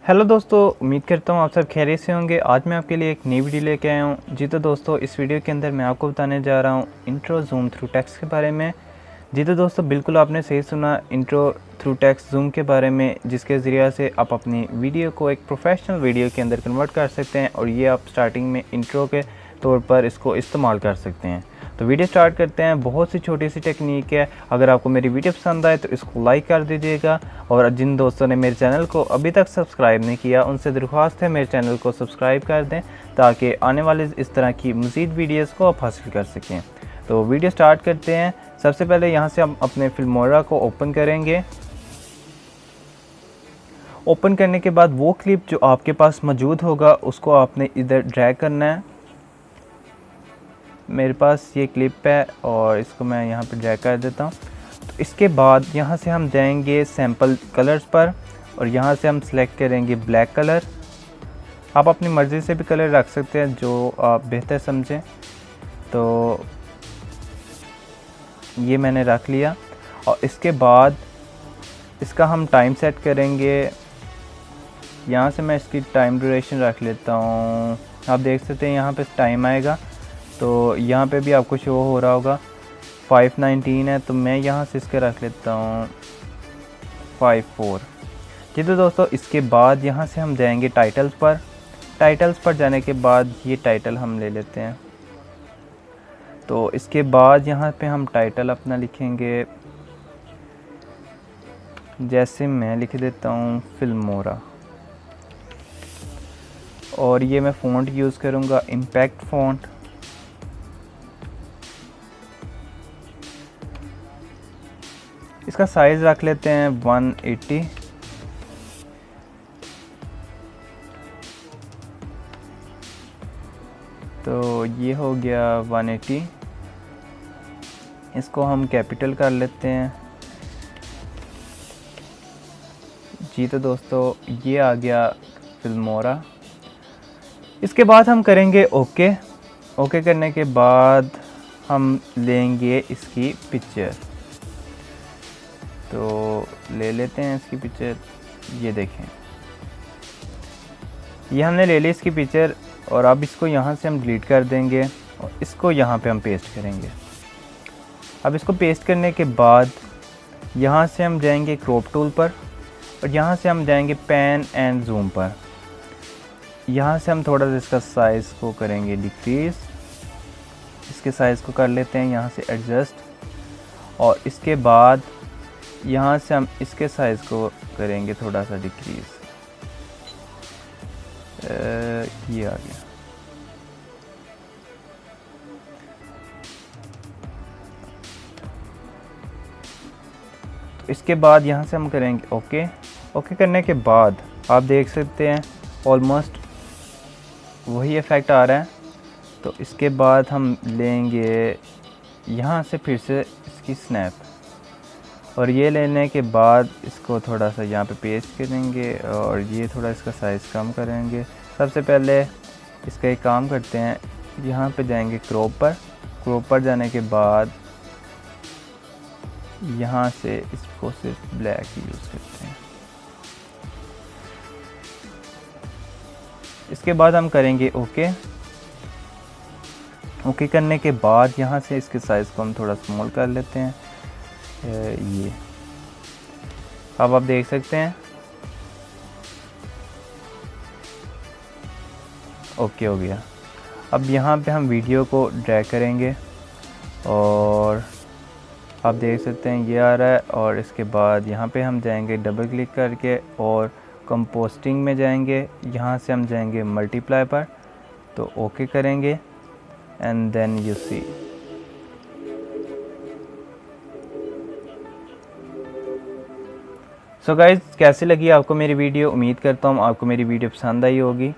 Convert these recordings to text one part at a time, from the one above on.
Hello दोस्तों, उम्मीद करता हूँ आप सब खैरियत से होंगे। आज मैं आपके लिए एक नई वीडियो लेके आया हूँ। जी तो दोस्तों, इस वीडियो के अंदर मैं आपको बताने जा रहा हूँ इंट्रो जूम थ्रू टेक्स्ट के बारे में। जी तो दोस्तों, बिल्कुल आपने सही सुना, इंट्रो थ्रू टेक्स्ट जूम के बारे में, जिसके ज़रिए से आप अपनी वीडियो को एक प्रोफेशनल वीडियो के अंदर कन्वर्ट कर सकते हैं और ये आप स्टार्टिंग में इंट्रो के तौर पर इसको इस्तेमाल कर सकते हैं। तो वीडियो स्टार्ट करते हैं। बहुत सी छोटी सी टेक्निक है। अगर आपको मेरी वीडियो पसंद आए तो इसको लाइक कर दीजिएगा, और जिन दोस्तों ने मेरे चैनल को अभी तक सब्सक्राइब नहीं किया उनसे दरख्वास्त है मेरे चैनल को सब्सक्राइब कर दें, ताकि आने वाले इस तरह की मज़ीद वीडियोस को आप हासिल कर सकें। तो वीडियो स्टार्ट करते हैं। सबसे पहले यहाँ से हम अपने फिल्मोरा को ओपन करेंगे। ओपन करने के बाद वो क्लिप जो आपके पास मौजूद होगा उसको आपने इधर ड्रैग करना है। मेरे पास ये क्लिप है और इसको मैं यहाँ पे ड्रैग कर देता हूँ। तो इसके बाद यहाँ से हम जाएंगे सैम्पल कलर्स पर और यहाँ से हम सेलेक्ट करेंगे ब्लैक कलर। आप अपनी मर्ज़ी से भी कलर रख सकते हैं जो आप बेहतर समझें। तो ये मैंने रख लिया और इसके बाद इसका हम टाइम सेट करेंगे। यहाँ से मैं इसकी टाइम ड्यूरेशन रख लेता हूँ। आप देख सकते हैं यहाँ पे टाइम आएगा, तो यहाँ पे भी आपको शो हो रहा होगा 5:19 है, तो मैं यहाँ से इसके रख लेता हूँ 5:04। जी तो दोस्तों, इसके बाद यहाँ से हम जाएंगे टाइटल्स पर। टाइटल्स पर जाने के बाद ये टाइटल हम ले लेते हैं। तो इसके बाद यहाँ पे हम टाइटल अपना लिखेंगे, जैसे मैं लिख देता हूँ फिल्मोरा, और ये मैं फ़ॉन्ट यूज़ करूँगा इम्पैक्ट फ़ॉन्ट। इसका साइज़ रख लेते हैं 180। तो ये हो गया 180। इसको हम कैपिटल कर लेते हैं। जी तो दोस्तों, ये आ गया फिल्मोरा। इसके बाद हम करेंगे ओके। ओके करने के बाद हम लेंगे इसकी पिक्चर। तो ले लेते हैं इसकी पिक्चर। ये देखें, ये हमने ले ली इसकी पिक्चर, और अब इसको यहाँ से हम डिलीट कर देंगे और इसको यहाँ पे हम पेस्ट करेंगे। अब इसको पेस्ट करने के बाद यहाँ से हम जाएंगे क्रॉप टूल पर और यहाँ से हम जाएंगे पैन एंड जूम पर। यहाँ से हम थोड़ा सा इसका साइज़ को करेंगे डिक्रीज़। इसके साइज़ को कर लेते हैं यहाँ से एडजस्ट, और इसके बाद यहाँ से हम इसके साइज़ को करेंगे थोड़ा सा डिक्रीज़। ये आ गया। तो इसके बाद यहाँ से हम करेंगे ओके। ओके करने के बाद आप देख सकते हैं ऑलमोस्ट वही इफ़ेक्ट आ रहा है। तो इसके बाद हम लेंगे यहाँ से फिर से इसकी स्नैप, और ये लेने के बाद इसको थोड़ा सा यहाँ पे पेस्ट करेंगे और ये थोड़ा इसका साइज़ कम करेंगे। सबसे पहले इसका एक काम करते हैं, यहाँ पे जाएंगे क्रॉप पर। क्रॉप पर जाने के बाद यहाँ से इसको सिर्फ ब्लैक यूज़ करते हैं। इसके बाद हम करेंगे ओके। ओके करने के बाद यहाँ से इसके साइज़ को हम थोड़ा स्मॉल कर लेते हैं। ये अब आप देख सकते हैं ओके हो गया। अब यहाँ पे हम वीडियो को ड्रैग करेंगे और आप देख सकते हैं ये आ रहा है, और इसके बाद यहाँ पे हम जाएंगे डबल क्लिक करके और कंपोस्टिंग में जाएंगे। यहाँ से हम जाएंगे मल्टीप्लाई पर, तो ओके करेंगे and then you see. So guys, कैसी लगी आपको मेरी वीडियो? उम्मीद करता हूँ आपको मेरी वीडियो पसंद आई होगी।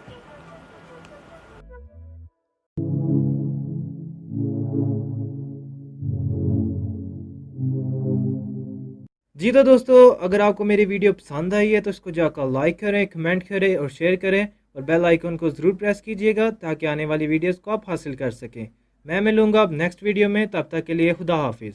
जी तो दोस्तों, अगर आपको मेरी वीडियो पसंद आई है तो इसको जाकर लाइक करें, कमेंट करें और शेयर करें, और बेल आइकन को ज़रूर प्रेस कीजिएगा ताकि आने वाली वीडियोस को आप हासिल कर सकें। मैं मिलूँगा अब नेक्स्ट वीडियो में, तब तक के लिए खुदा हाफिज़।